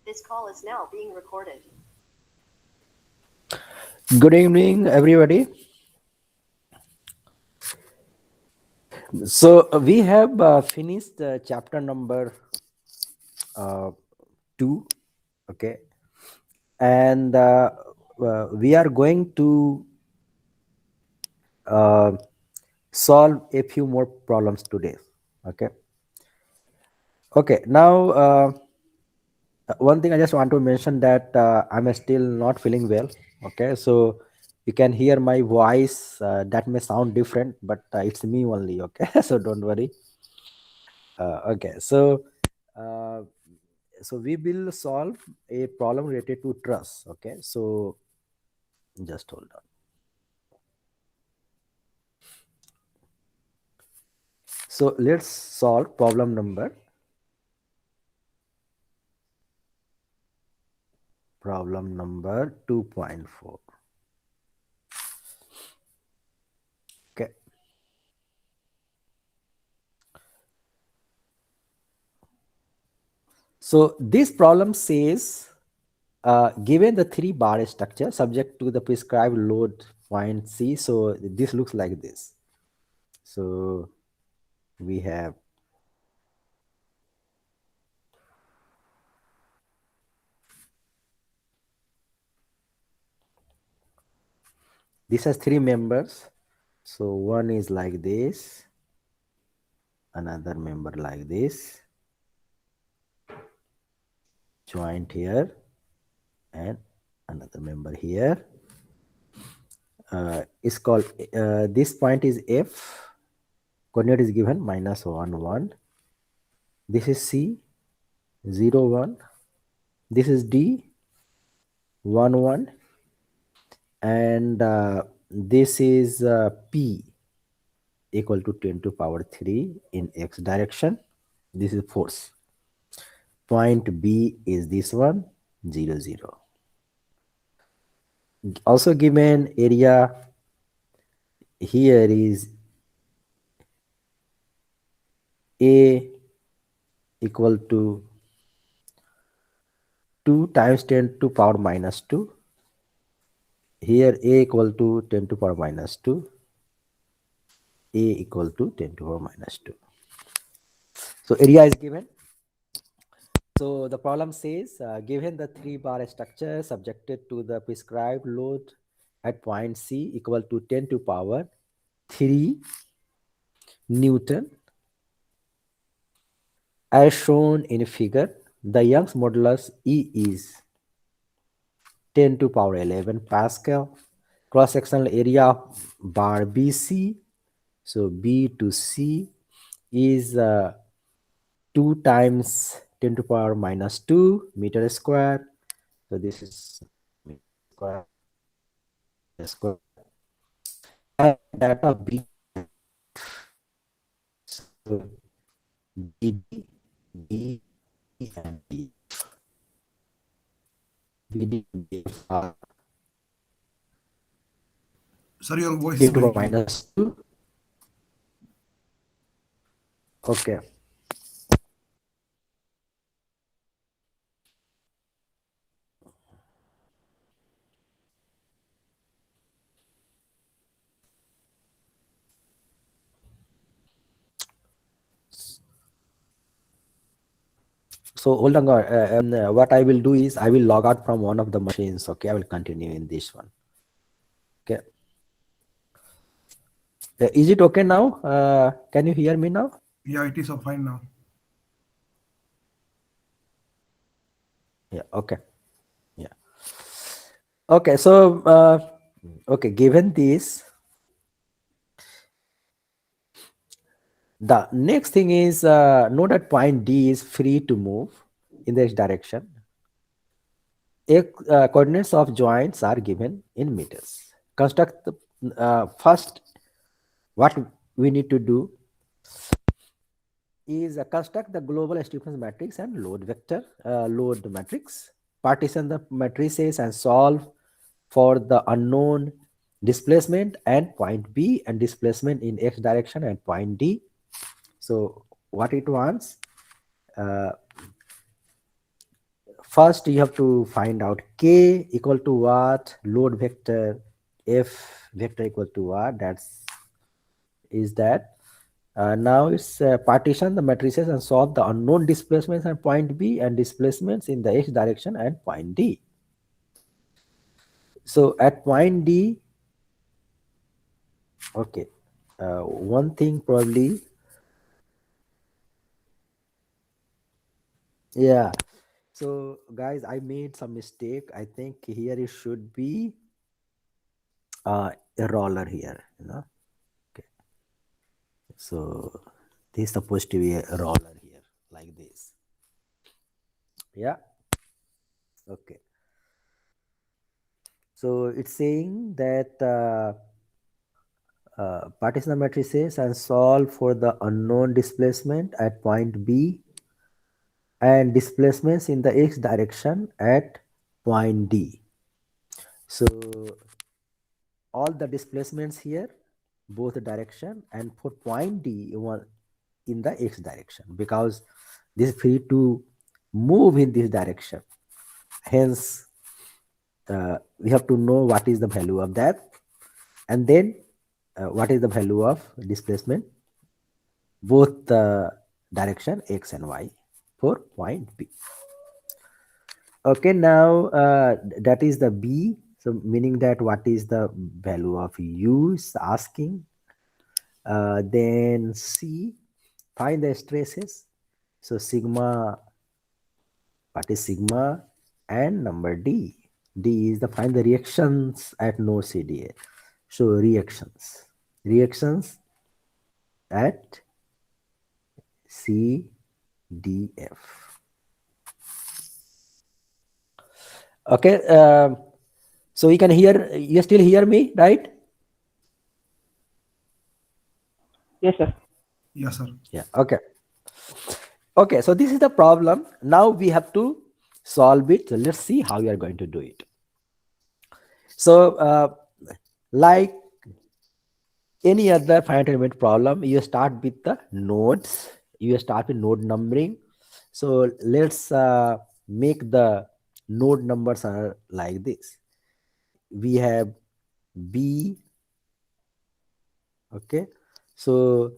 This call is now being recorded. Good evening, everybody. So we have finished chapter number 2, okay, and we are going to uh, solve a few more problems today. Okay. Okay. Now, one thing I just want to mention that I'm still not feeling well. Okay, so you can hear my voice. That may sound different, but it's me only. Okay, so don't worry. Okay, uh, so we will solve a problem related to truss. Okay, so just hold on. So let's solve problem number 2.4. Okay, so this problem says given the 3-bar structure subject to the prescribed load point C, so this looks like this. So we have this has 3 members. So one is like this, another member like this, joint here, and another member here. Is called this point is F. Coordinate is given -1 1. This is C 0 1. This is D 1 1, and this is P equal to 10 to power 3 in x direction. This is force. Point B is this one 0 0. Also given area here is A equal to 2 times 10 to power -2. Here A equal to 10 to power -2. A equal to 10 to power -2. So area is given. So the problem says given the 3-bar structure subjected to the prescribed load at point C equal to 10 to power 3 Newton, as shown in figure, the Young's modulus E is 10 to power 11 Pascal. Cross-sectional area of bar BC, so B to C, is 2 times 10 to power -2 meter square. So this is meter square, square. And that of B, so BD, B, and B. BD and B are Sorry, your voice 10 is to power breaking. -2. Okay. So hold on, what I will do is I will log out from one of the machines. Okay, I will continue in this one. Okay. Is it okay now? Can you hear me now? Yeah, it is fine now. Yeah. Okay. Yeah. Okay. So, okay, given this, the next thing is note that point D is free to move in this direction. Coordinates of joints are given in meters. Construct the first, what we need to do is construct the global stiffness matrix and load vector, load matrix, partition the matrices and solve for the unknown displacement and point B and displacement in x direction and point D. So what it wants, first you have to find out k equal to what, load vector, f vector equal to what, that's is that. Now it's partition the matrices and solve the unknown displacements at point B and displacements in the x direction at point D. So at point D, okay, one thing probably, yeah. So guys, I made some mistake. I think here it should be a roller here, you know. Okay, so this is supposed to be a roller here, like this. Yeah. Okay. So it's saying that partition the matrices and solve for the unknown displacement at point B and displacements in the x direction at point D. So all the displacements here, both direction, and for point D one in the x direction, because this is free to move in this direction. Hence, we have to know what is the value of that, and then what is the value of displacement, both the direction x and y for point B. Okay, now that is the B. So meaning that what is the value of U is asking. Then C, find the stresses. So sigma, what is sigma, and number D. D is the find the reactions at no CDA. So reactions at CDF. Okay, so you can hear, you still hear me, right? Yes, sir. Yes, sir. Yeah, okay. Okay, so this is the problem. Now we have to solve it. So let's see how we are going to do it. So like any other finite element problem, you start with the nodes. You start with node numbering. So let's make the node numbers are like this. We have B. Okay, so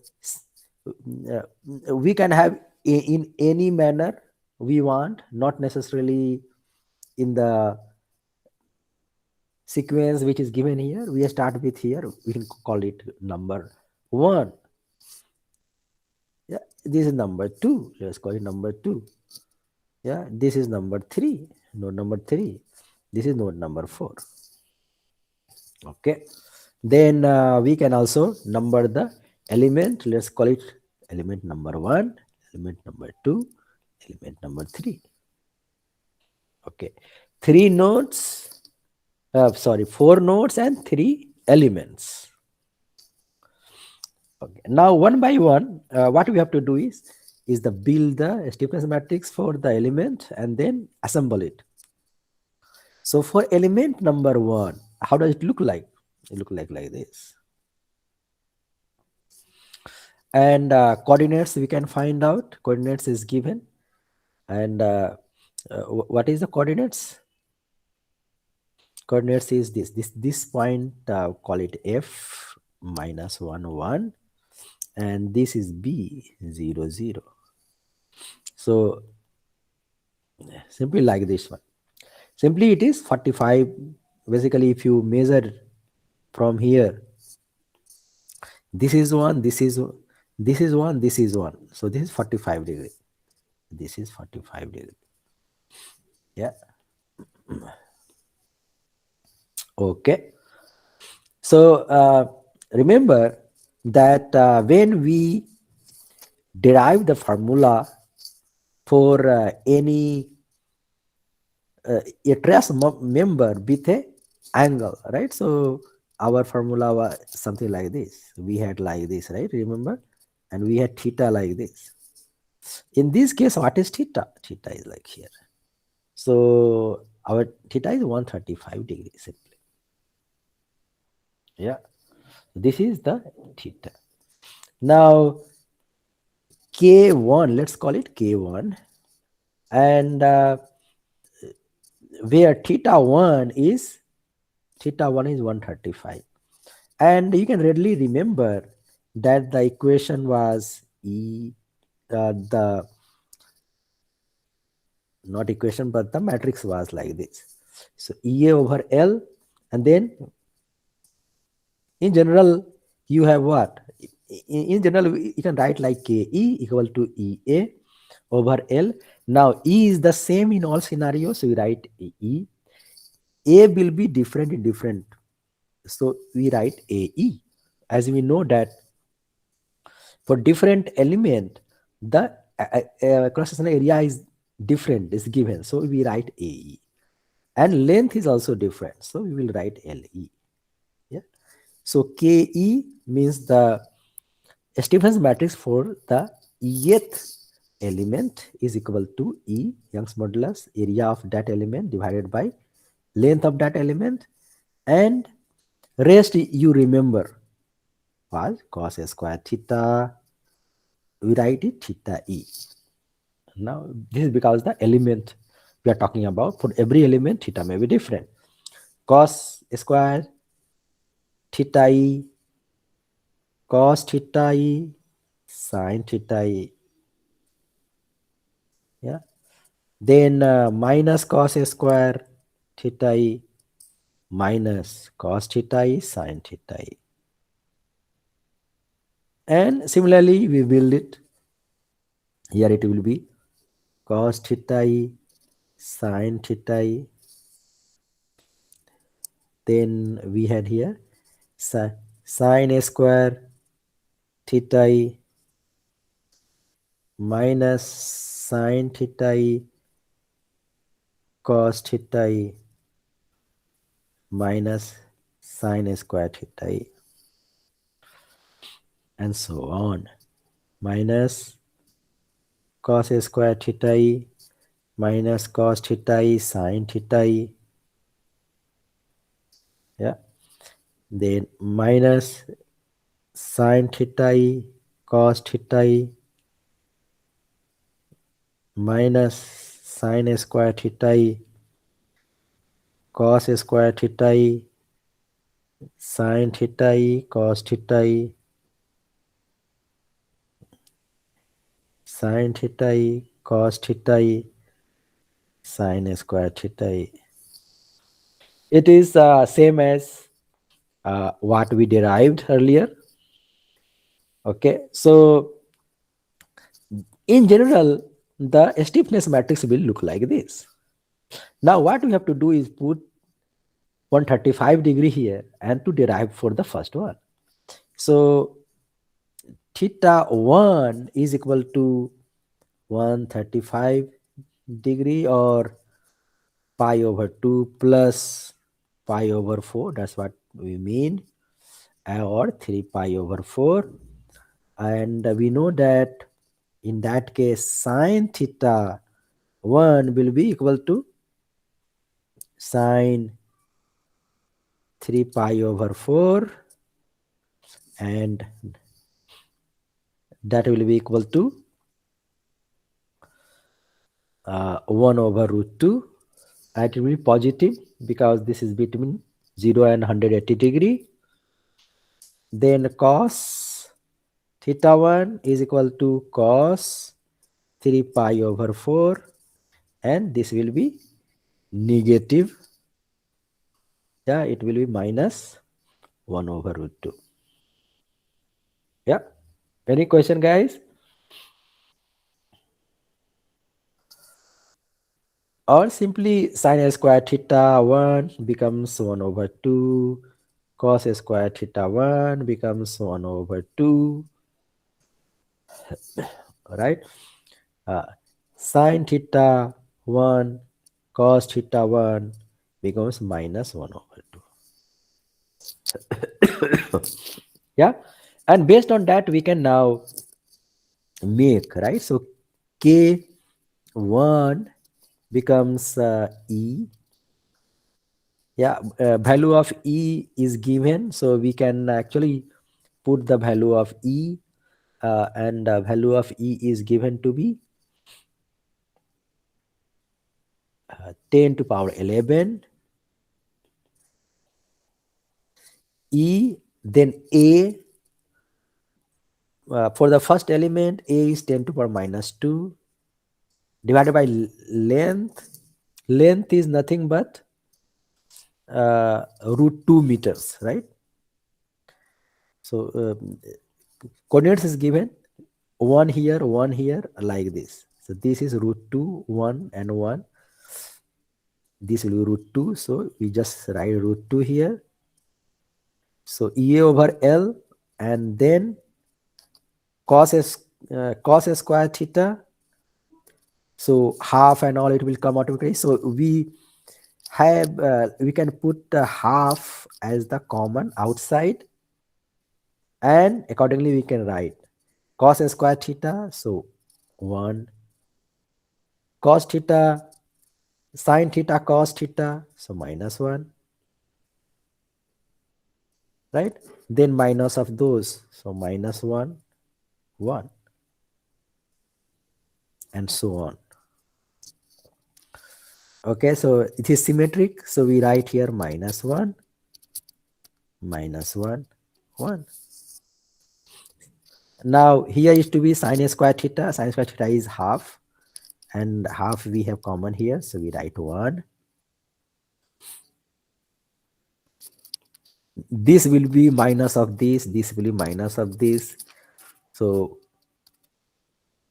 we can have in any manner we want, not necessarily in the sequence which is given here. We start with here, we can call it number 1. Yeah, this is number 2, let's call it number 2. Yeah, this is number 3, node number 3. This is node number 4. Okay, then we can also number the element. Let's call it element number 1, element number 2, element number 3. Okay, 4 nodes and 3 elements. Okay, now one by one, what we have to do is the build the stiffness matrix for the element and then assemble it. So for element number 1, how does it look like? It look like this. And coordinates we can find out. Coordinates is given. And what is the coordinates? Coordinates is this point, call it f minus 1 1, and this is b 0 0. So simply like this one. Simply it is 45. Basically, if you measure from here, this is 1, this is 1, this is 1, this is 1. So this is 45 degree. This is 45 degree. Yeah. Okay. So remember that when we derive the formula for any a truss member with a angle, right? So our formula was something like this. We had like this, right? Remember? And we had theta like this. In this case, what is theta? Theta is like here. So our theta is 135 degrees simply. Yeah. This is the theta. Now K1, let's call it K1. And where theta1 is 135. And you can readily remember that the equation was the not equation but the matrix was like this. So EA over L, and then in general you have what? In general you can write like KE equal to EA over L. Now E is the same in all scenarios, so we write E. A will be different in different, so we write AE. As we know that for different element, the cross-sectional area is different, is given, so we write AE. And length is also different, so we will write LE. Yeah. So KE means the Stiffness matrix for the eth element is equal to E, Young's modulus, area of that element divided by length of that element, and rest you remember was cos square theta. We write it theta E. Now this is because the element we are talking about, for every element theta may be different. Cos square theta E, cos theta E, sin theta E. Yeah. Then minus cos square theta E minus cos theta E sin theta E. And similarly we build it. Here it will be cos theta E sin theta E. Then we had here sin square theta E minus sin theta E cos theta E minus sin square theta E, and so on. Minus cos square theta E minus cos theta E sin theta E. Yeah. Then minus sin theta E cos theta E minus sin square theta E cos square theta E sin theta E cos theta E sin theta E cos theta E sin square theta E. It is same as what we derived earlier. Okay, so in general the stiffness matrix will look like this. Now what we have to do is put 135 degree here and to derive for the first one. So theta 1 is equal to 135 degree, or pi over 2 plus pi over 4, that's what we mean, or 3 pi over 4. And we know that in that case sine theta 1 will be equal to sine 3 pi over 4, and that will be equal to 1 over root 2, and it will be positive because this is between 0 and 180 degree. Then cos theta 1 is equal to cos 3 pi over 4, and this will be negative. Yeah, it will be minus 1 over root 2. Yeah. Any question, guys? Or simply sin square theta 1 becomes 1 over 2, cos square theta 1 becomes 1 over 2. Right? Sin theta 1 cos theta 1 becomes minus 1 over 2. Yeah. And based on that we can now make, right? So K1 becomes E. Yeah, value of E is given, so we can actually put the value of E, and value of E is given to be 10 to power 11, E, then A. For the first element, A is 10 to power minus 2 divided by length. Length is nothing but root 2 meters, right? So coordinates is given, one here, like this. So this is root 2, 1 and 1. This will be root 2. So we just write root 2 here. So EA over L, and then cos square theta. So half and all, it will come automatically. So we have we can put half as the common outside, and accordingly we can write cos square theta. So 1 cos theta sin theta cos theta, so minus 1, right? Then minus of those, so minus 1, 1, and so on. Okay, so it is symmetric. So we write here minus 1, minus 1, 1. Now here is to be sin square theta. Sin square theta is half, and half we have common here. So we write 1. This will be minus of this. This will be minus of this. So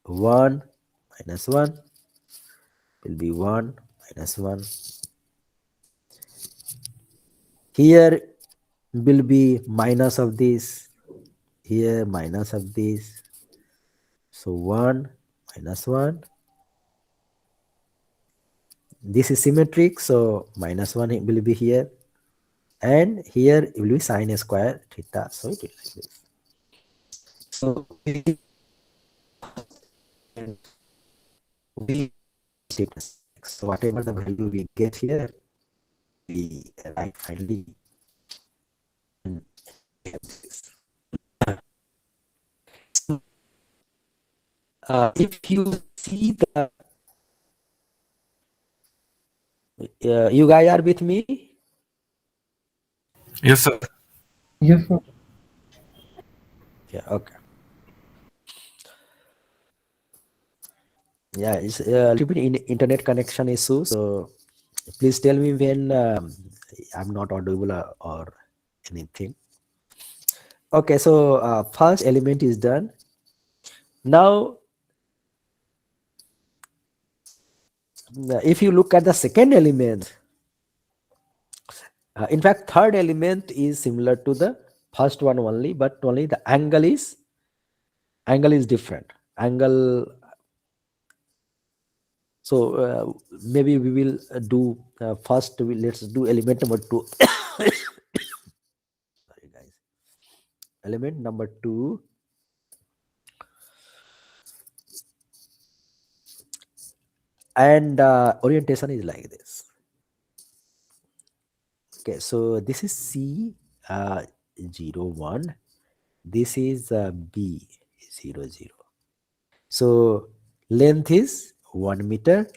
1 minus 1 will be 1 minus 1. Here will be minus of this. Here minus of this. So 1 minus 1. This is symmetric, so minus 1 will be here. And here it will be sin square theta. So it is like this. So we so whatever the value we get here, we write finally. If you see the you guys are with me? Yes, sir. Yes, sir. Yeah, okay. Yeah, it's a little bit in internet connection issue. So please tell me when I'm not audible or anything. Okay, so first element is done. Now, if you look at the second element, in fact, third element is similar to the first one only, but only the angle is different. Angle. So maybe we will do first. Let's do element number 2. Sorry, guys. Element number 2. And orientation is like this. Okay, so this is C 0 1. This is B 0 0. So length is 1 meter.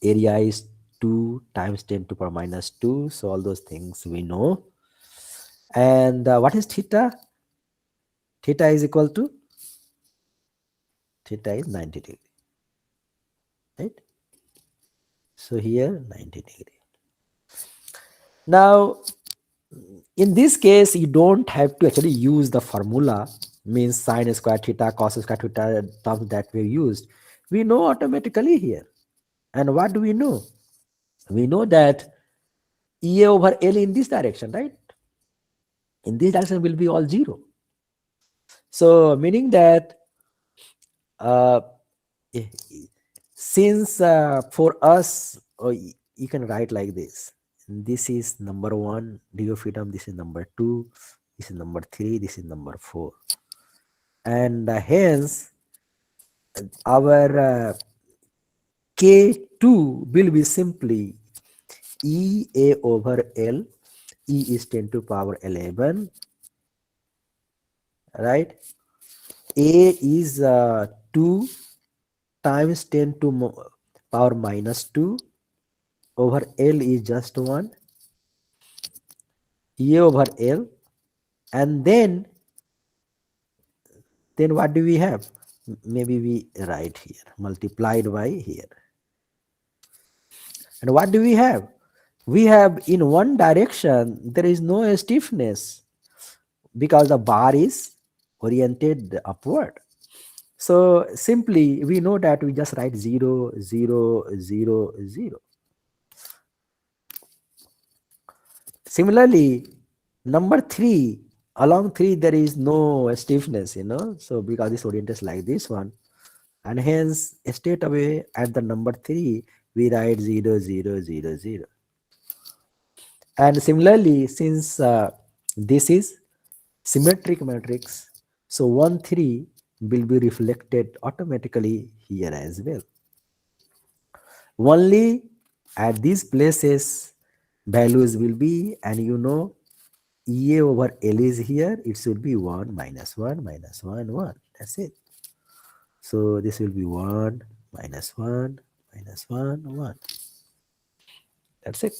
Area is 2 times 10 to power minus 2. So all those things we know. And what is theta? Theta is equal to, theta is 90 degree. Right? So here 90 degree. Now, in this case, you don't have to actually use the formula, means sin square theta, cos square theta terms that we used. We know automatically here. And what do we know? We know that EA over L in this direction, right? In this direction will be all 0. So meaning that since for us, you can write like this. This is number 1 diophantom, this is number 2, this is number 3, this is number 4. And hence our K2 will be simply EA over L. E is 10 to power 11, right? A is 2 times 10 to power minus 2 over L is just 1, A over L, and then what do we have? Maybe we write here, multiplied by here. And what do we have? We have in one direction, there is no stiffness because the bar is oriented upward. So simply we know that we just write 0, 0, 0, 0. Similarly, number 3, along 3 there is no stiffness, so because this orientation like this one, and hence straight away at the number 3 we write 0, 0, 0, 0. And similarly, since this is symmetric matrix, so 1, 3 will be reflected automatically here as well. Only at these places values will be, and EA over L is here, it should be 1, minus 1, minus 1, 1. That's it. So this will be 1, minus 1, minus 1, 1. That's it.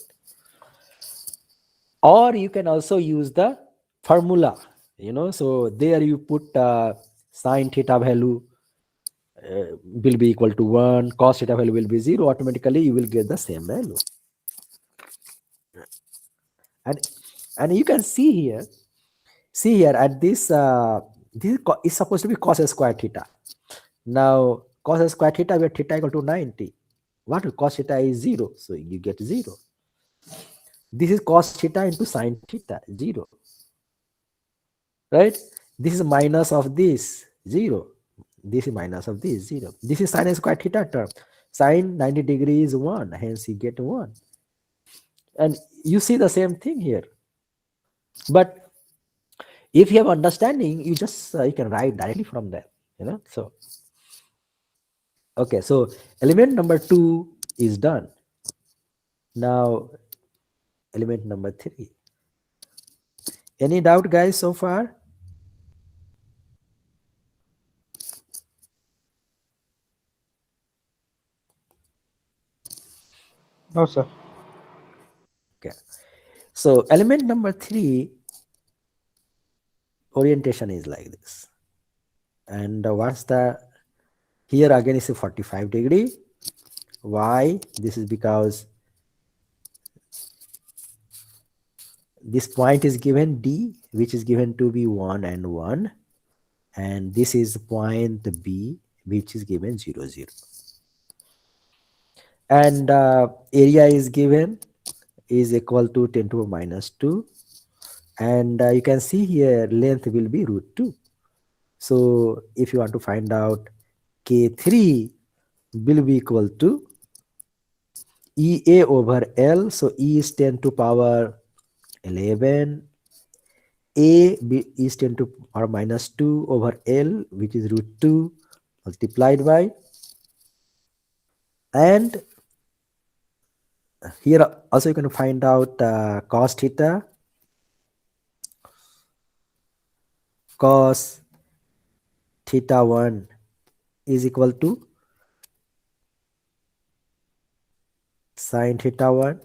Or you can also use the formula, so there you put sine theta value will be equal to 1, cos theta value will be 0, automatically you will get the same value. And you can see here at this, this is supposed to be cos square theta. Now cos square theta, where theta equal to 90, what cos theta is 0, so you get 0. This is cos theta into sine theta, 0. Right? This is minus of this, 0. This is minus of this, 0. This is sine square theta term. Sine 90 degrees is 1, hence you get 1. And you see the same thing here. But if you have understanding, you just you can write directly from there, so okay, so element number 2 is done. Now element number 3. Any doubt, guys, so far? No, sir. Okay, so element number 3 orientation is like this, and what's the here again is a 45 degree. Why? This is because this point is given D, which is given to be 1 and 1, and this is point B, which is given 0, 0. And area is given is equal to 10 to the minus 2, and you can see here length will be root 2. So if you want to find out K3 will be equal to EA over L, so E is 10 to power 11, A is 10 to power minus 2 over L, which is root 2 multiplied by, and here also you can find out cos theta. Cos theta 1 is equal to sin theta 1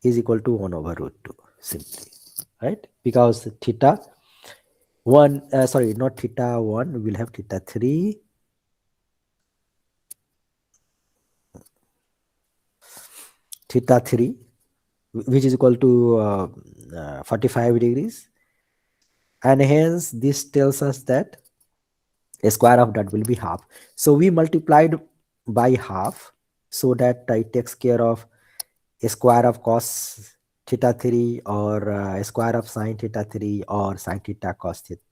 is equal to 1 over root 2, simply, right? Because theta 1, sorry, not theta 1, we will have theta 3. Theta 3, which is equal to 45 degrees. And hence this tells us that a square of that will be half. So we multiplied by half so that it takes care of a square of cos theta 3 or a square of sin theta 3 or sin theta cos theta,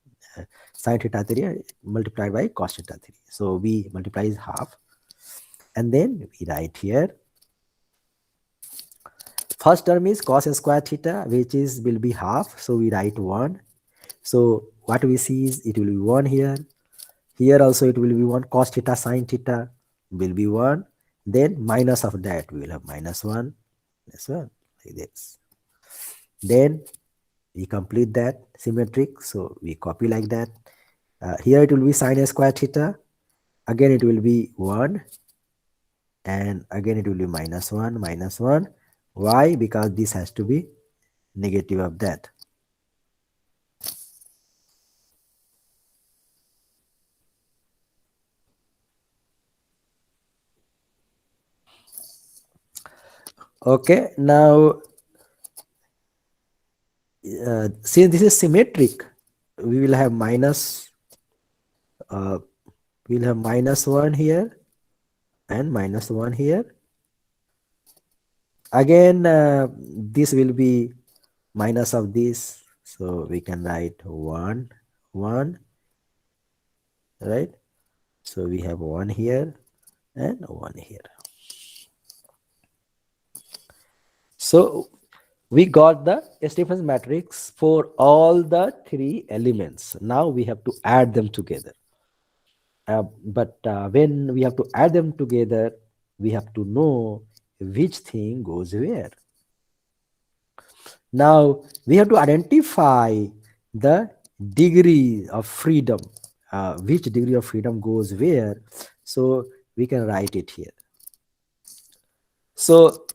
sin theta 3 multiplied by cos theta 3. So we multiply is half, and then we write here first term is cos square theta, which is will be half, so we write 1. So what we see is it will be 1 here. Here also it will be 1. Cos theta sin theta will be 1. Then minus of that we will have minus 1. That's 1, like this. Then we complete that symmetric. So we copy like that. Here it will be sin square theta. Again it will be 1. and again it will be minus 1 minus 1. Why? Because this has to be negative of that. Okay, now since this is symmetric, we will have uh, we'll have minus 1 here and minus 1 here. Again, this will be minus of this, so we can write 1 1, right? So we have 1 here and 1 here. So we got the Stiffness matrix for all the 3 elements. Now we have to add them together. But when we have to add them together, we have to know which thing goes where. Now we have to identify the degree of freedom, which degree of freedom goes where. So we can write it here. So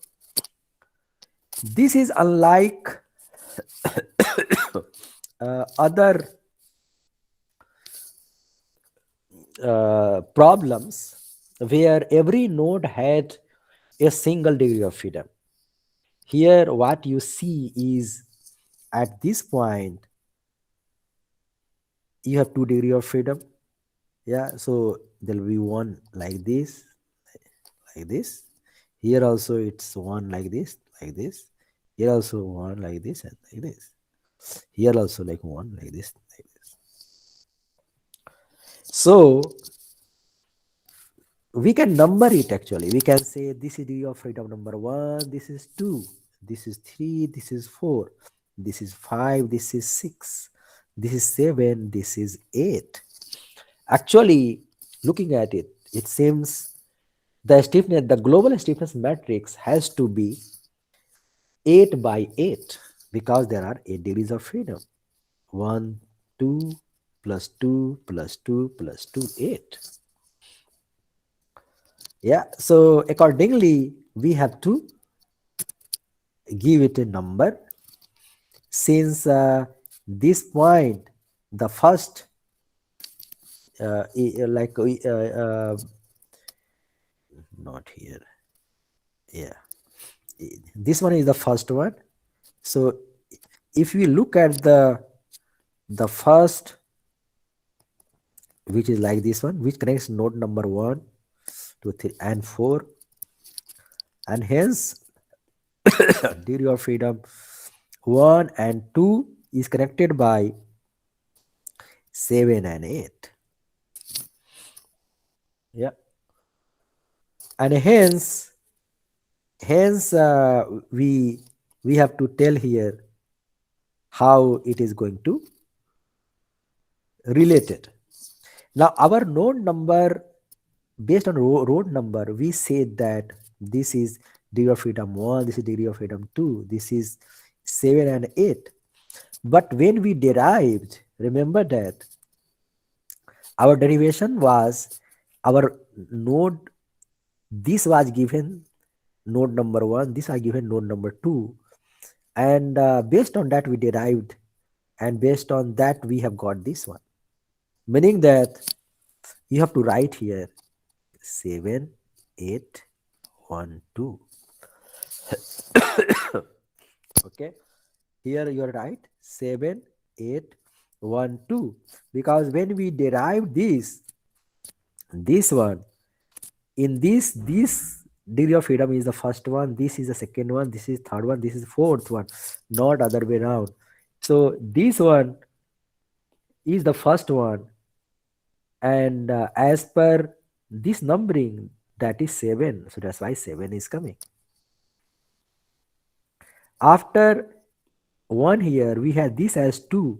this is unlike other problems where every node had a single degree of freedom. Here what you see is at this point you have 2 degree of freedom. Yeah, so there will be one like this. Here also it's one like this. Here also one like this and like this. Here also like one like this. So we can number it actually. We can say this is degree of freedom number 1, this is 2, this is 3, this is 4, this is 5, this is 6, this is 7, this is 8. Actually, looking at it, it seems the global stiffness matrix has to be 8 by 8 because there are 8 degrees of freedom. 1, 2, plus 2, plus 2, plus 2, 8. Yeah, so accordingly, we have to give it a number. Since this point, the first, not here, yeah, this one is the first one. So if we look at the first, which is like this one, which connects node number 1, 2, 3, and 4, and hence degree of freedom 1 and 2 is connected by 7 and 8. Yeah, and hence we have to tell here how it is going to relate it. Now our node number, based on road number, we said that this is degree of freedom 1, this is degree of freedom 2, this is 7 and 8. But when we derived, remember that our derivation was our node, this was given node number 1, this was given node number 2, and based on that we derived, and based on that we have got this one, meaning that you have to write here 7, 8, 1, 2. Okay, here you are right, 7, 8, 1, 2, because when we derive this one, in this degree of freedom is the first one, this is the second one, this is third one, this is fourth one, not other way around. So this one is the first one, and as per this numbering, that is 7, so that's why 7 is coming. After 1 here we have this as 2,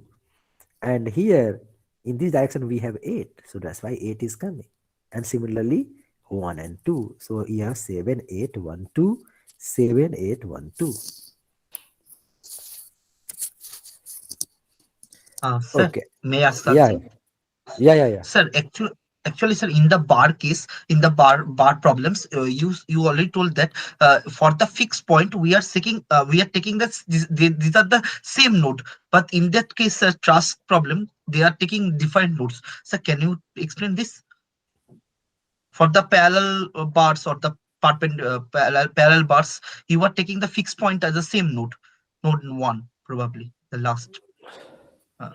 and here in this direction we have 8, so that's why 8 is coming, and similarly 1 and 2, so you have 7, 8, 1, 2, 7, 8, 1, 2. Sir, Okay, may I ask yeah, something? yeah. Sir, actually, Actually, sir, in the bar case, in the bar problems, you already told that for the fixed point we are seeking we are taking these are the same node, but in that case, truss problem, they are taking different nodes. So can you explain this? For the parallel bars or the parallel bars, you are taking the fixed point as the same node, node one, probably the last. Uh,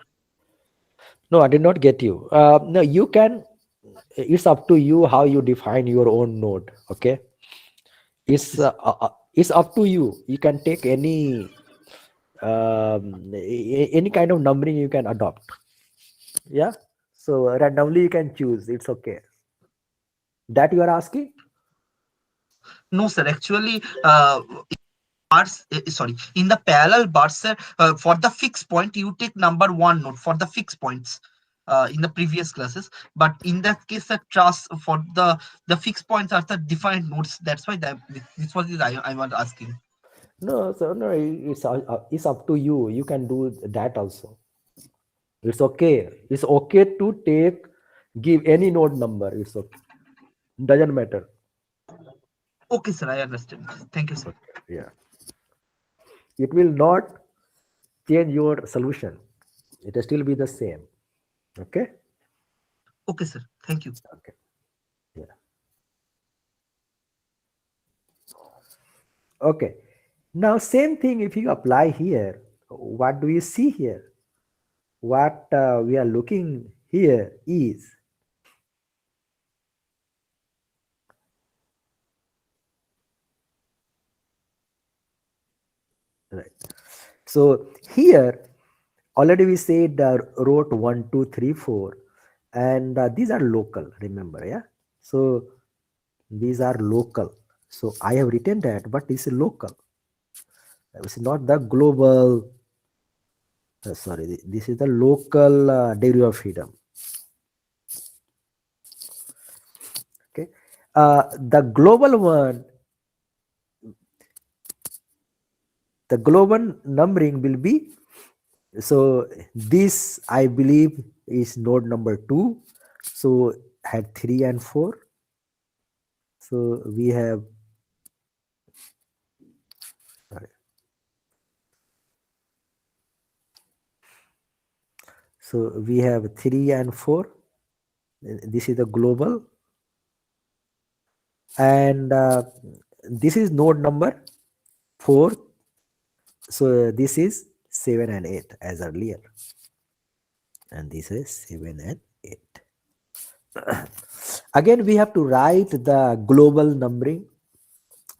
No, I did not get you. No, you can. It's up to you how you define your own node. Okay, it's up to you. You can take any kind of numbering you can adopt. Yeah. So randomly you can choose. It's okay. That you are asking? no, sir. Actually, bars, sorry, in the parallel bars, for the fixed point you take number one node for the fixed points in the previous classes, but in that case the truss for the fixed points are the defined nodes. That's why this was it I was asking. No. So no. It's up to you. You can do that also. It's okay. It's okay to give any node number. It's okay. Doesn't matter. Okay, sir, I understand. Thank you, sir. Yeah. It will not change your solution. It will still be the same. Okay. Okay, sir, thank you. Okay. Yeah. Okay. Now same thing if you apply here. What do you see here? What we are looking here is right. So here already we said wrote 1, 2, 3, 4, and these are local. Remember, yeah. So these are local. So I have written that, but this is local. It's not the global. Sorry, this is the local degree of freedom. Okay. The global one, the global numbering will be, so this I believe is node number 2. So had 3 and 4. So we have, sorry. So we have 3 and 4. This is the global, and this is node number 4. So this is 7 and 8 as earlier, and this is 7 and 8. Again we have to write the global numbering.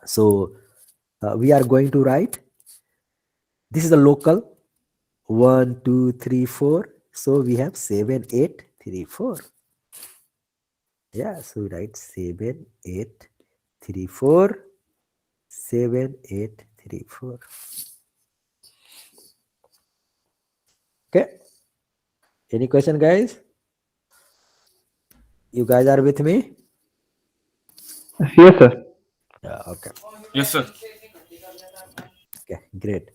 So we are going to write, this is the local 1, 2, 3, 4. So we have 7, 8, 3, 4. Yeah, so we write 7, 8, 3, 4, 7, 8, 3, 4. Okay. Any question, guys? You guys are with me? Yes, sir. Yeah, okay. Yes, sir. Okay, great.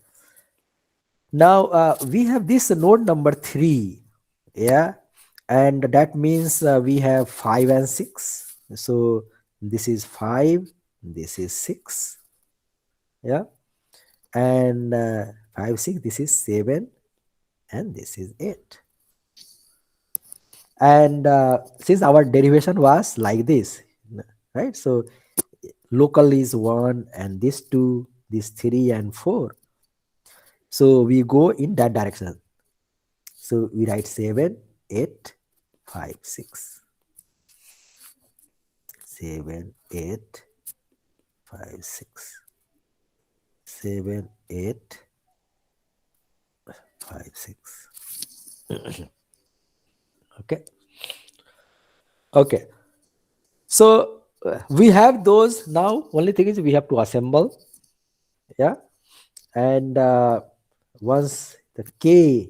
Now we have this node number 3. Yeah, and that means we have 5 and 6. So this is 5, this is 6. Yeah, and 5, 6, this is 7, and this is 8. And since our derivation was like this, right? So local is 1, and this 2, this 3 and 4. So we go in that direction. So we write 7, 8, 5, 6. 7, 8, 5, 6. 7, 8, 5, 6. Okay. Okay. So we have those now. Only thing is we have to assemble. Yeah. And once the K,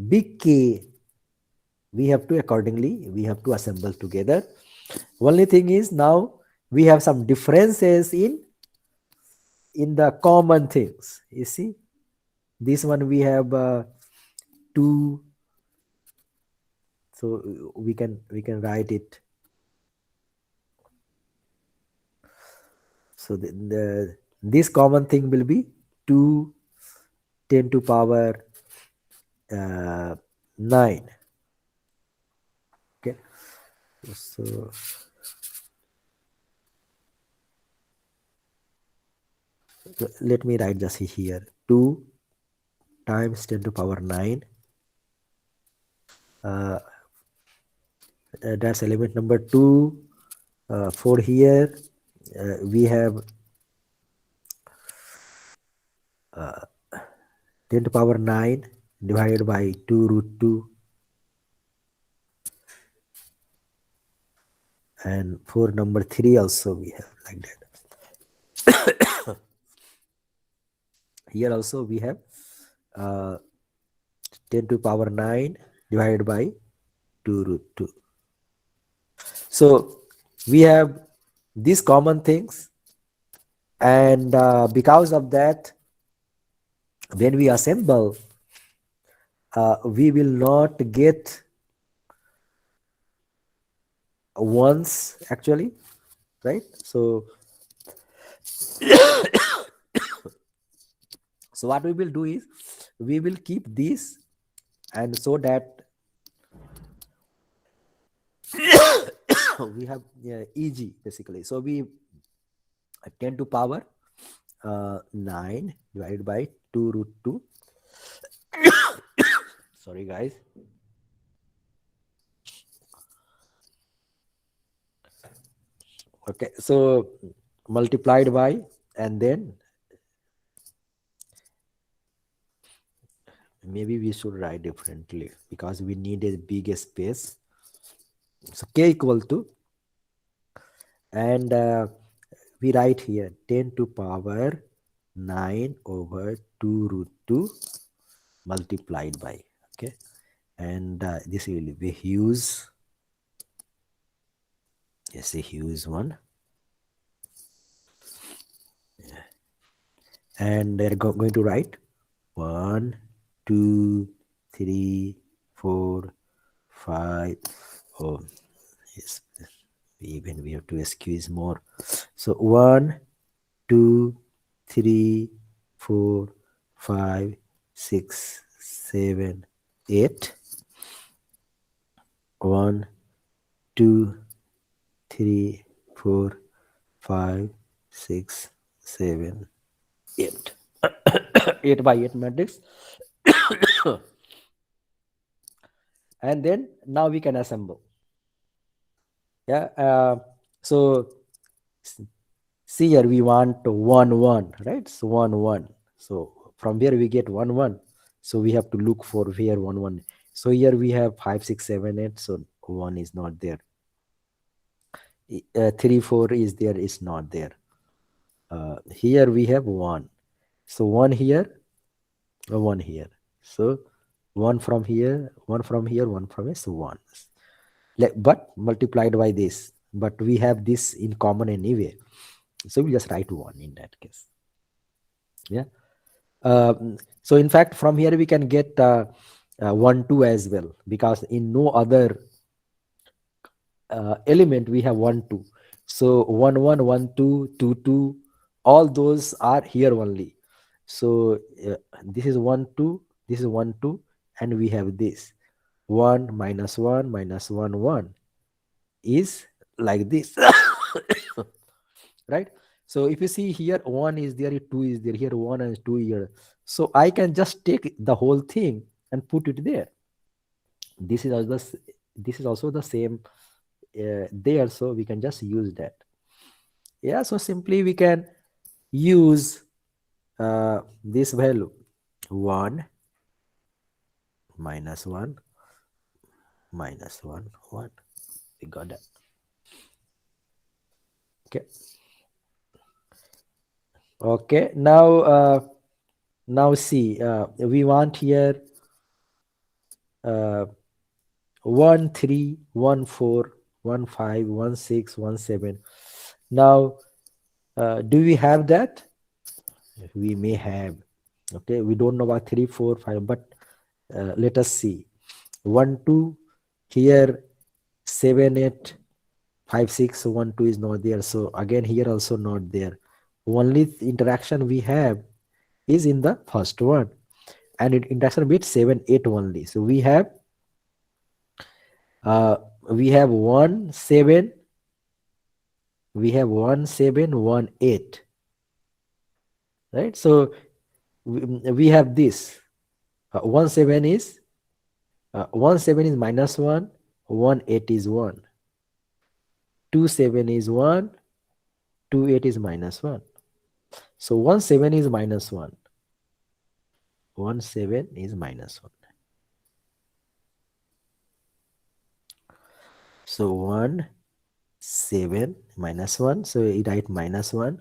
big K, we have to accordingly, we have to assemble together. Only thing is now we have some differences in the common things. You see, this one we have 2, So we can write it. So this common thing will be 2 10 to power 9. Okay, so let me write just here 2 times 10 to power 9. That's element number 2. For here we have 10 to power 9 divided by 2 root 2, and for number 3 also we have like that. Here also we have 10 to power 9 divided by 2 root 2. So we have these common things, and because of that, when we assemble, we will not get ones actually, right? So what we will do is we will keep this, and so that we have EG basically. So we 10 to power 9 divided by 2 root 2. Sorry guys. Okay, so multiplied by, and then maybe we should write differently because we need a big space. So k equal to, and we write here 10 to power 9 over 2 root 2 multiplied by, okay, and this will be huge. Yes, a huge one. And they're going to write 1 2 3 4 5. Oh yes, even we have to squeeze more. So 1 2 3 4 5 6 7 8. 1 2 3 4 5 6 7 8. 8 by 8 matrix. And then now we can assemble. Yeah, so see here we want 1 1, right? So 1 1. So from here we get 1 1. So we have to look for where 1 1. So here we have 5 6 7 8. So 1 is not there. 3 4 is there, is not there. Here we have 1. So 1 here, 1 here. So 1 from here, 1 from here, 1 from here. So 1. But multiplied by this. But we have this in common anyway. So we just write 1 in that case. Yeah. So in fact, from here we can get 1 2 as well, because in no other element we have 1 2. So 1 1 1 2 2 2, all those are here only. So this is 1 2, this is 1 2, and we have this 1 minus 1 minus 1 1 is like this. Right? So if you see here 1 is there, 2 is there, here 1 and 2 here. So I can just take the whole thing and put it there. This is also the same there, so we can just use that. Yeah, so simply we can use this value 1 minus 1 minus 1 1. We got that. Okay, now see, we want here 1 3 1 4 1 5 1 6 1 7. Now do we have that? We may have. Okay, we don't know about 3 4 5, but let us see. 1 2 Here 7 8 5 6 1 2 is not there, so again here also not there. Only interaction we have is in the first one, and interaction with 7 8 only. So we have 1 7, we have 1 7 1 8, right? So we have this 1 7 is 1 7 is minus 1, 1 8 is 1, 2 7 is 1, 2 8 is minus 1. So 1 7 is minus 1, 1 7 is minus 1. So 1 7 minus 1, so we write minus 1,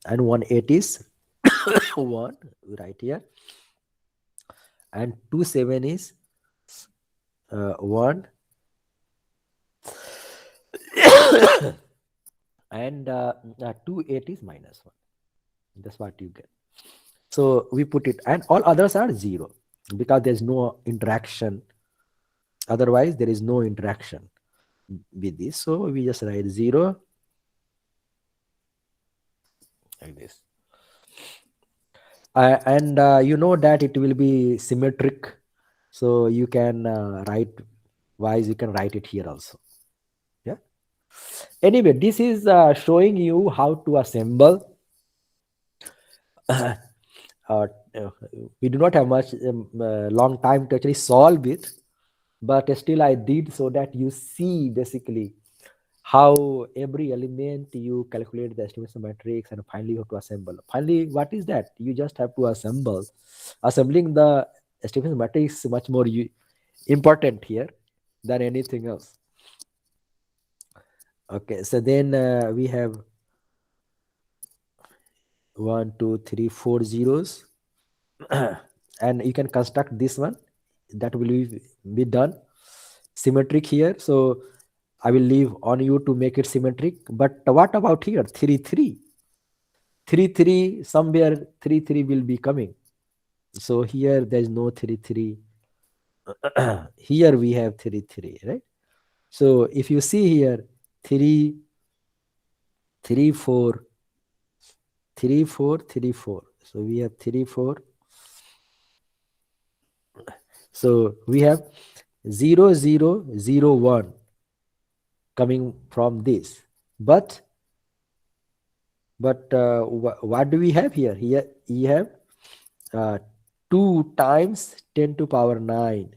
and 1 8 is 1, we write here, and 2 7 is 1, and 2 8 is minus 1. That's what you get. So we put it, and all others are 0 because there's no interaction. Otherwise there is no interaction with this, so we just write 0 like this. And you know that it will be symmetric, so you can write wise, you can write it here also. Yeah, anyway, this is showing you how to assemble. We do not have much long time to actually solve it, but still I did, so that you see basically how every element you calculate the stiffness matrix, and finally you have to assemble. Finally, what is that? You just have to assemble. Assembling the stiffness matrix is much more important here than anything else. Okay, so then we have 1 2 3 4 zeros and you can construct this one, that will be done symmetric here. So I will leave on you to make it symmetric. But what about here? 3 3 3 3, somewhere 3 3 will be coming. So here there is no 3 3. Here we have 3 3, right? So if you see here 3 3 4 3 4 3 4, so we have 3 4. So we have 0 0 0 1 coming from this, but what do we have here? Here you have 2 times 10 to power 9.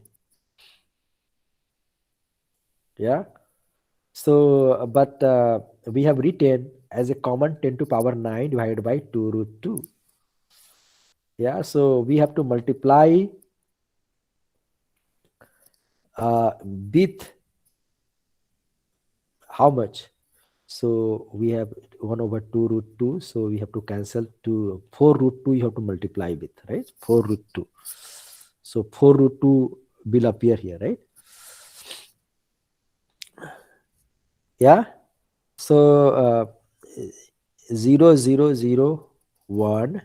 Yeah, so but we have written as a common 10 to power 9 divided by 2 root 2. Yeah, so we have to multiply with how much? So we have 1 over 2 root 2. So we have to cancel to 4 root 2 you have to multiply with, right? 4 root 2. So 4 root 2 will appear here, right? Yeah. So 0 0 0 1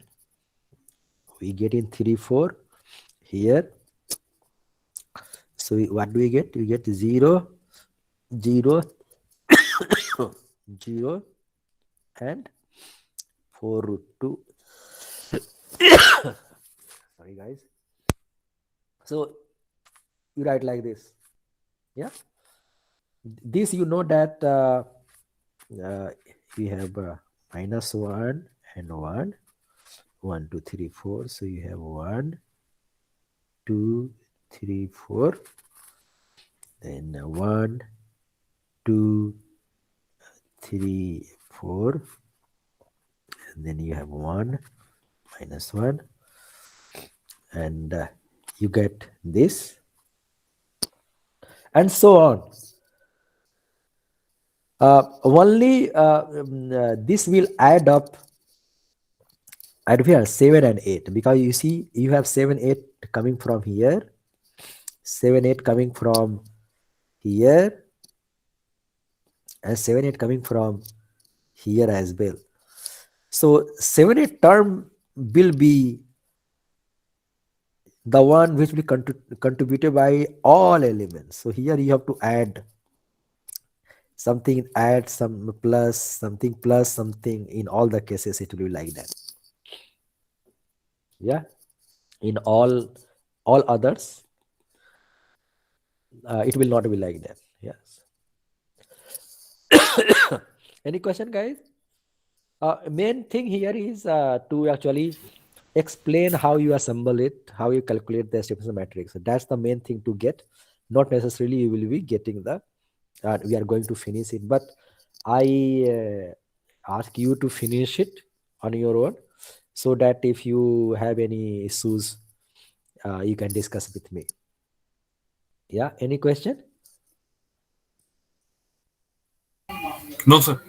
we get in 3 4 here. So what do we get? We get 0 0 0 and 4 root 2. Sorry guys. So you write like this. Yeah, this you know that we have minus 1 and 1 1 2 3 4. So you have 1 2 3 4, then 1 2 3 4, and then you have 1 minus 1, and you get this, and so on. Only this will add up at here 7 and 8, because you see you have 7 8 coming from here, 7 8 coming from here, and 7 8 coming from here as well. So 7 8 term will be the one which will be contributed by all elements. So here you have to add something, add some plus something. In all the cases it will be like that. Yeah, in all others it will not be like that. Yes. Any question, guys? Main thing here is to actually explain how you assemble it, how you calculate the stiffness matrix. So that's the main thing to get. Not necessarily you will be getting the. We are going to finish it, but I ask you to finish it on your own, so that if you have any issues, you can discuss with me. Yeah. Any question? No, sir.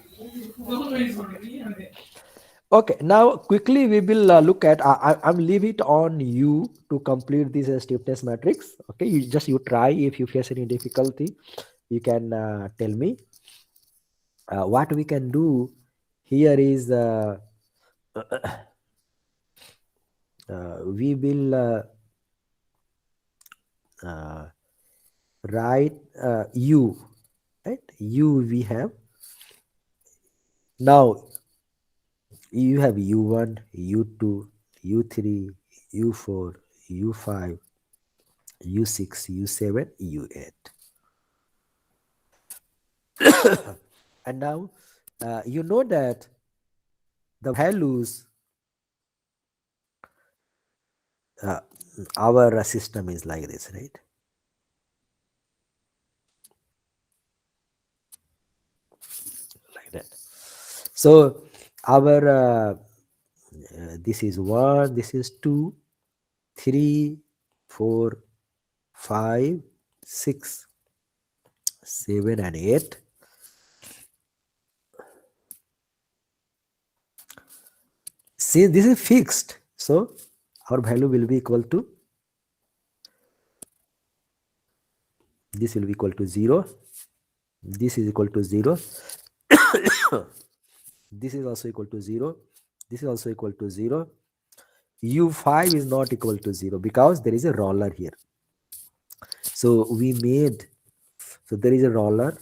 Okay, now quickly we will look at, I'm leave it on you to complete this stiffness matrix. Okay, you try. If you face any difficulty, you can tell me. What we can do here is we will write u, right? U we have. Now you have u1, u2, u3, u4, u5, u6, u7, u8. And now you know that the values our system is like this, right? Like that. So our this is 1, this is 2, 3, 4, 5, 6, 7 and 8. See, this is fixed, so our value will be equal to, this will be equal to 0, this is equal to 0, this is also equal to 0, this is also equal to 0. u5 is not equal to 0 because there is a roller here. So we made, so there is a roller.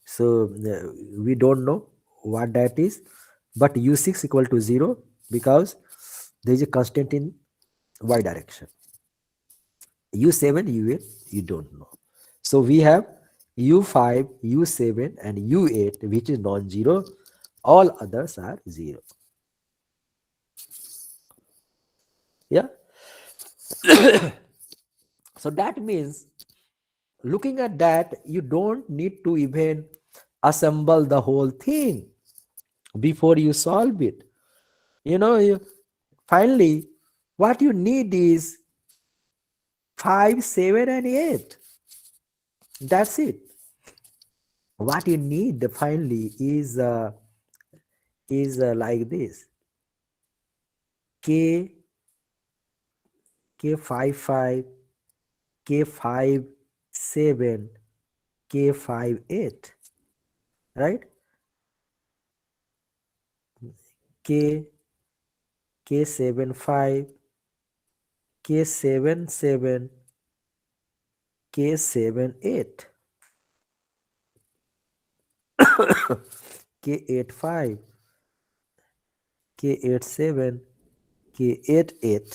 So we don't know what that is, but u6 equal to 0 because there is a constant in y direction. u7, u8 you don't know. So we have u5, u7 and u8 which is non-zero. All others are 0. Yeah. So that means, looking at that, you don't need to even assemble the whole thing before you solve it. You know, finally, what you need is 5, 7 and 8. That's it. What you need finally is like this. K55, K57, K58, right? K75, K77, K78, K85, K87, K88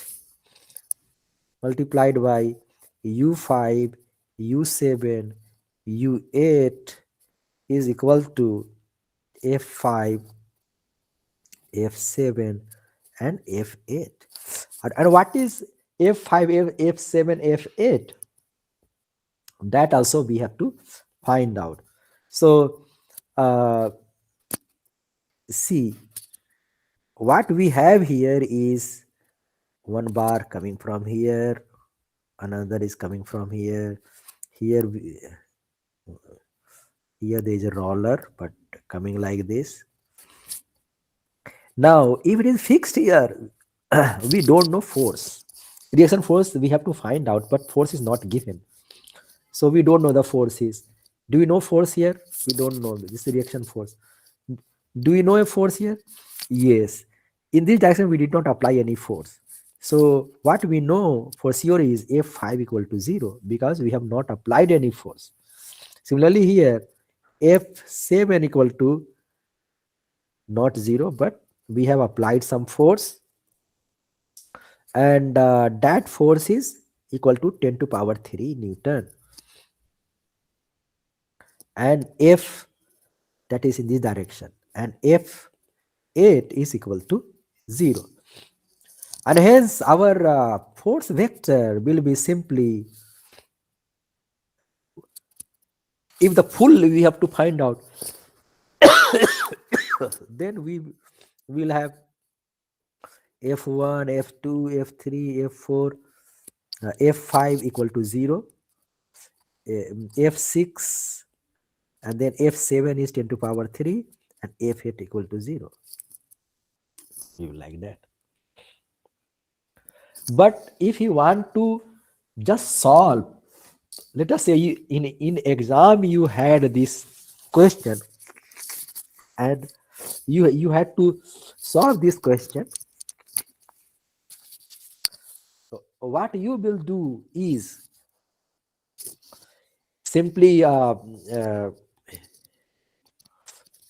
multiplied by U5, U7, U8 is equal to F5, F7 and F8. And what is F5, F7, F8? That also we have to find out. So see, what we have here is one bar coming from here, another is coming from here. Here there is a roller, but coming like this. Now, if it is fixed here, we don't know force. Reaction force we have to find out, but force is not given. So we don't know the force is. Do we know force here? We don't know. This is reaction force. Do we know a force here? Yes. In this direction, we did not apply any force. So what we know for sure is F5 equal to 0 because we have not applied any force. Similarly here, F7 equal to not 0, but we have applied some force, and that force is equal to 10 to power 3 Newton. And F, that is in this direction, and F8 is equal to 0. And hence our force vector will be simply, if the full we have to find out, then we will have F1, F2, F3, F4, F5 equal to 0, F6, and then F7 is 10 to power 3, and F8 equal to 0. You like that. But if you want to just solve, let us say in exam you had this question and you had to solve this question. So what you will do is simply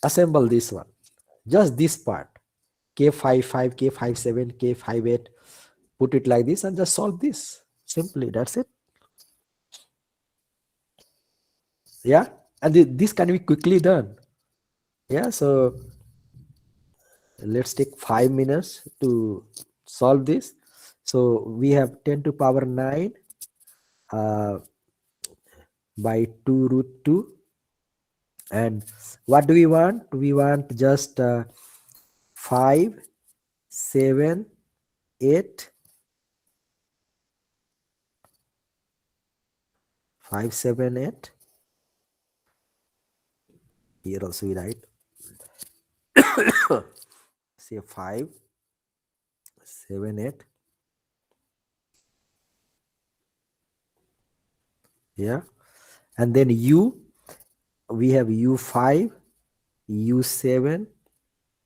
assemble this one, just this part, K55, K57, K58, put it like this and just solve this simply. That's it. Yeah, and this can be quickly done. Yeah, so let's take 5 minutes to solve this. So we have 10 to power 9 by 2 root 2. And what do we want? We want just 5, 7, 8, 5, 7, 8. Here also we write say 5, 7, 8. Yeah, and then U, we have U5, U7,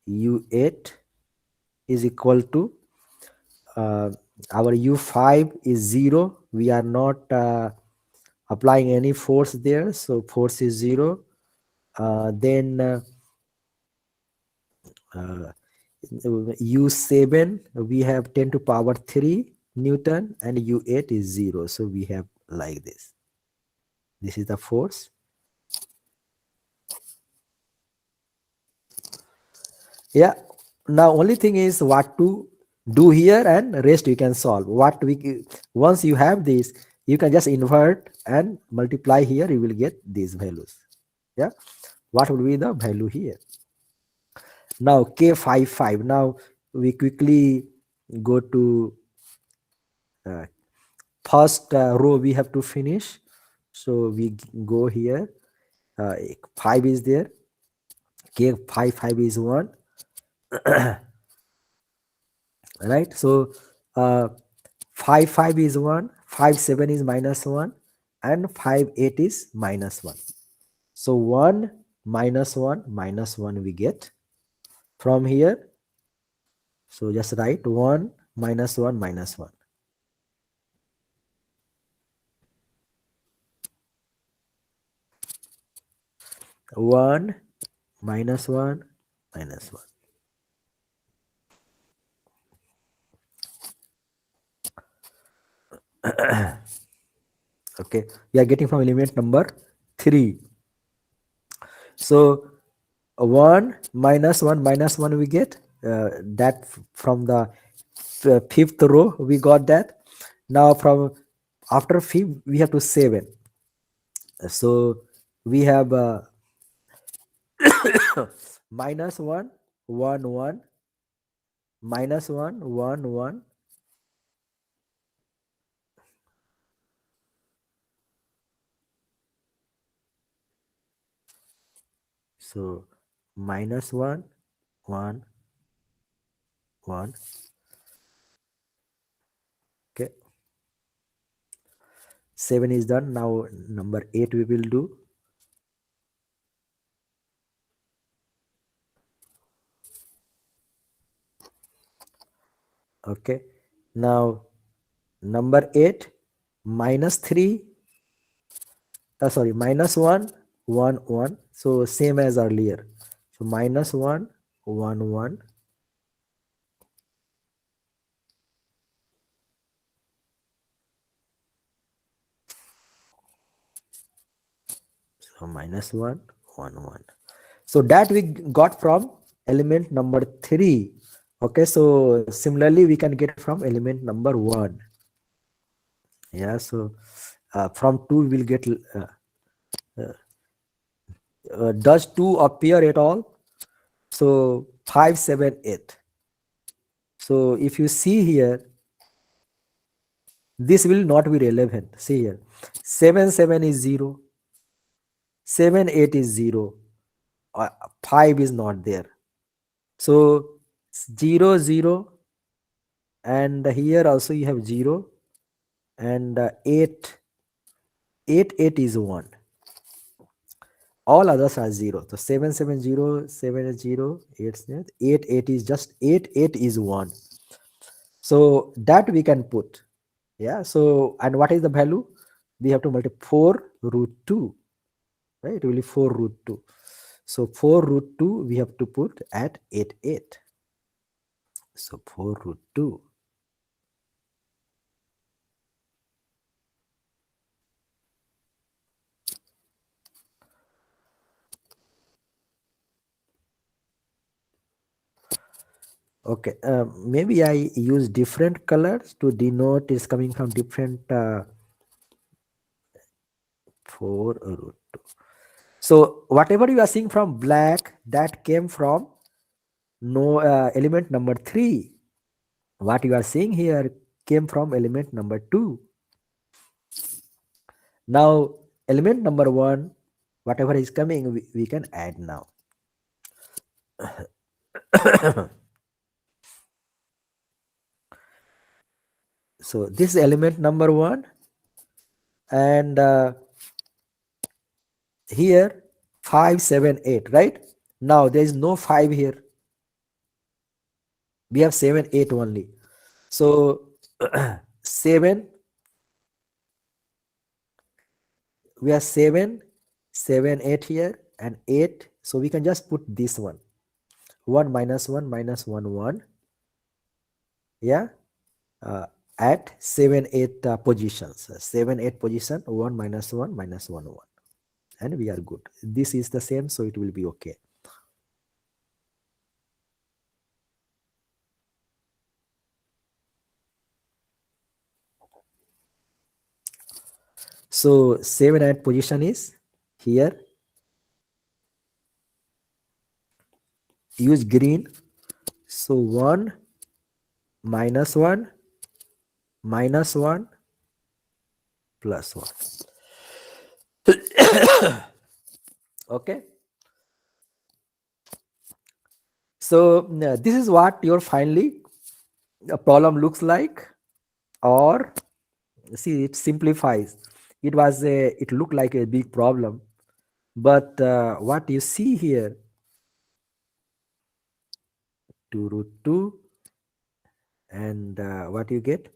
U8 is equal to our U5 is 0. We are not applying any force there, so force is 0. Then U7 we have 10 to power 3 Newton, and U8 is 0, so we have like this. This is the force. Yeah, now only thing is what to do here, and rest you can solve. What we, once you have this, you can just invert and multiply here, you will get these values. Yeah, what will be the value here? Now K55, now we quickly go to first row we have to finish, so we go here, 5 is there, K55 is 1. Right, so 5 is 1, 5 7 is -1, and 5 8 is -1. So 1 -1 -1 we get from here. So just write 1 -1 -1. 1 -1 -1. Okay, we are getting from element number 3. So 1 -1 -1 we get that from the fifth row we got that. Now from after fifth we have to 7. So we have -1 1 1 -1 1 1. So -1 1 1. Okay, 7 is done. Now number 8 we will do. Okay. Now number 8 minus 3, sorry, minus 1 1 1, so same as earlier. So minus 1 1 1, so minus 1 1 1. So that we got from element number 3. Okay, so similarly we can get from element number 1. Yeah, so from 2 we'll get does 2 appear at all? So 5 7 8. So if you see here, this will not be relevant. See here, 7 7 is 0, 7 8 is 0, 5 is not there. So 0 0, and here also you have 0, and 8 8 8 is 1. All others are 0. So 7 7 0, 7 is 0, 8 8 8 is just 8 8 is 1. So that we can put. Yeah, so and what is the value? We have to multiply 4 root 2, right? It will be 4 root 2. So 4 root 2 we have to put at 8 8. So 4 root 2. Okay, maybe I use different colors to denote it's coming from different 4 root 2. So whatever you are seeing from black, that came from no element number 3. What you are seeing here came from element number 2. Now element number 1, whatever is coming, we can add now. So this is element number 1, and here 5 7 8, right? Now there is no 5 here, we have 7 8 only. So 7, we have 7 7 8 here, and 8, so we can just put this one, 1 minus 1 minus 1 1. Yeah, at 7 8 positions, 7 8 position, 1 minus 1 minus 1 1, and we are good. This is the same, so it will be okay. So 7 8 position is here. Use green. So 1 minus 1 minus 1 plus 1. Okay. So this is what your finally a problem looks like, or see, it simplifies. It looked like a big problem, but what you see here, 2 root 2, and what you get,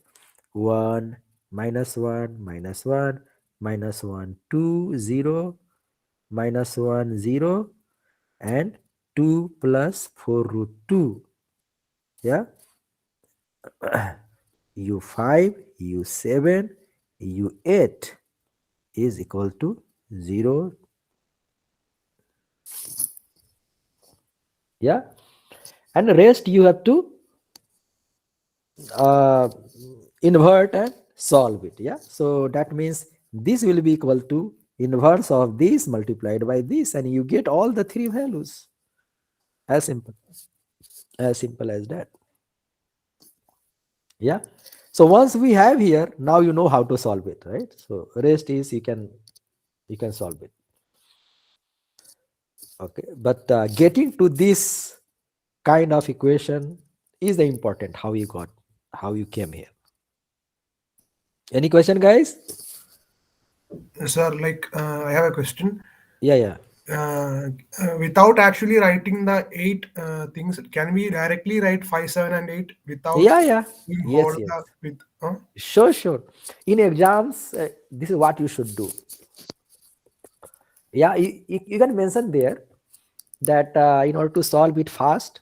1 minus 1 minus 1 minus 1 2 0 minus 1 0, and 2 plus 4 root 2. Yeah, u5 u7 u8 is equal to 0. Yeah, and the rest you have to invert and solve it. Yeah, so that means this will be equal to inverse of this multiplied by this, and you get all the 3 values. As simple as that. Yeah, so once we have here, now you know how to solve it, right? So rest is you can solve it. Okay, but getting to this kind of equation is the important, how you came here. Any question, guys? Sir, like I have a question. Yeah. without actually writing the 8 things, can we directly write 5, 7, and 8 without Yeah. doing all Yes, yes. the with? Sure. In exams, this is what you should do. Yeah, you can mention there that in order to solve it fast,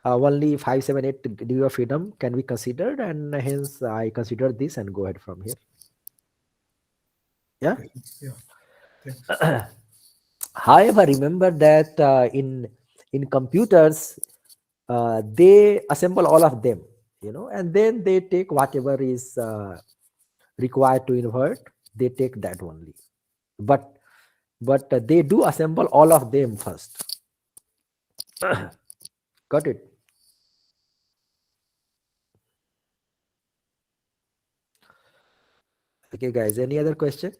only 5, 7, 8 degree of freedom can be considered, and hence I consider this and go ahead from here. Yeah. Okay. Yeah. Thanks. However, remember that in computers, they assemble all of them, and then they take whatever is required to invert. They take that only, but they do assemble all of them first. Got it? Okay, guys. Any other question?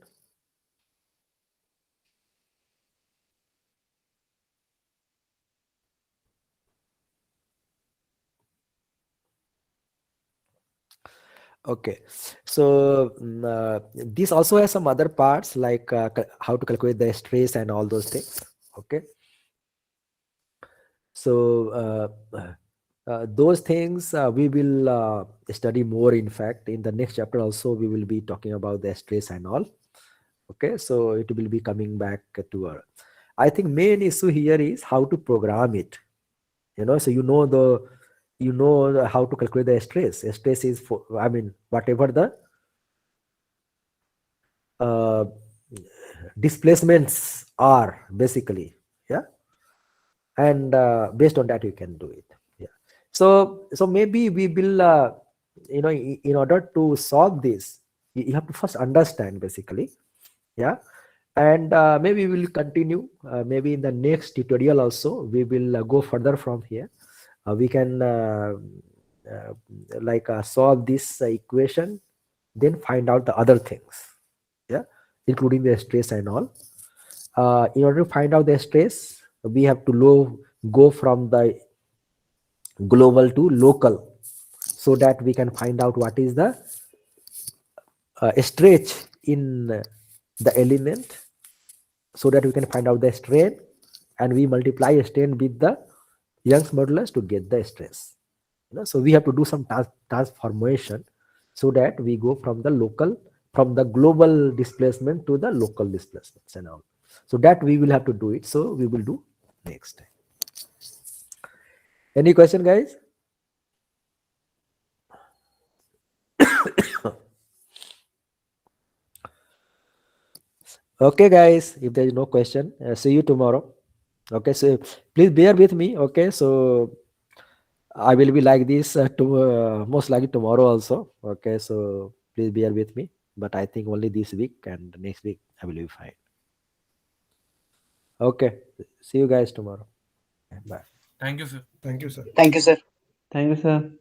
Okay, so this also has some other parts like how to calculate the stress and all those things. Okay, so those things we will study more. In fact, in the next chapter also we will be talking about the stress and all. Okay, so it will be coming back to our. I think main issue here is how to program it. So how to calculate the stress. Stress is for, I mean, whatever the uh, displacements are basically, yeah, and based on that you can do it. Yeah, so maybe we will in order to solve this, you have to first understand basically, yeah, and maybe we will continue maybe in the next tutorial also we will go further from here. We can uh, solve this equation, then find out the other things, yeah, including the stress and all. In order to find out the stress, we have to go from the global to local, so that we can find out what is the stretch in the element, so that we can find out the strain, and we multiply strain with the Young's modulus to get the stress. So we have to do some transformation, so that we go from the global displacement to the local displacements and all. So that we will have to do it. So we will do next time. Any question, guys? Okay, guys, if there is no question, see you tomorrow. Okay, so please bear with me. Okay, so I will be like this most likely tomorrow also. Okay, so please bear with me. But I think only this week, and next week I will be fine. Okay, see you guys tomorrow. Bye. Thank you, sir. Thank you, sir. Thank you, sir. Thank you, sir.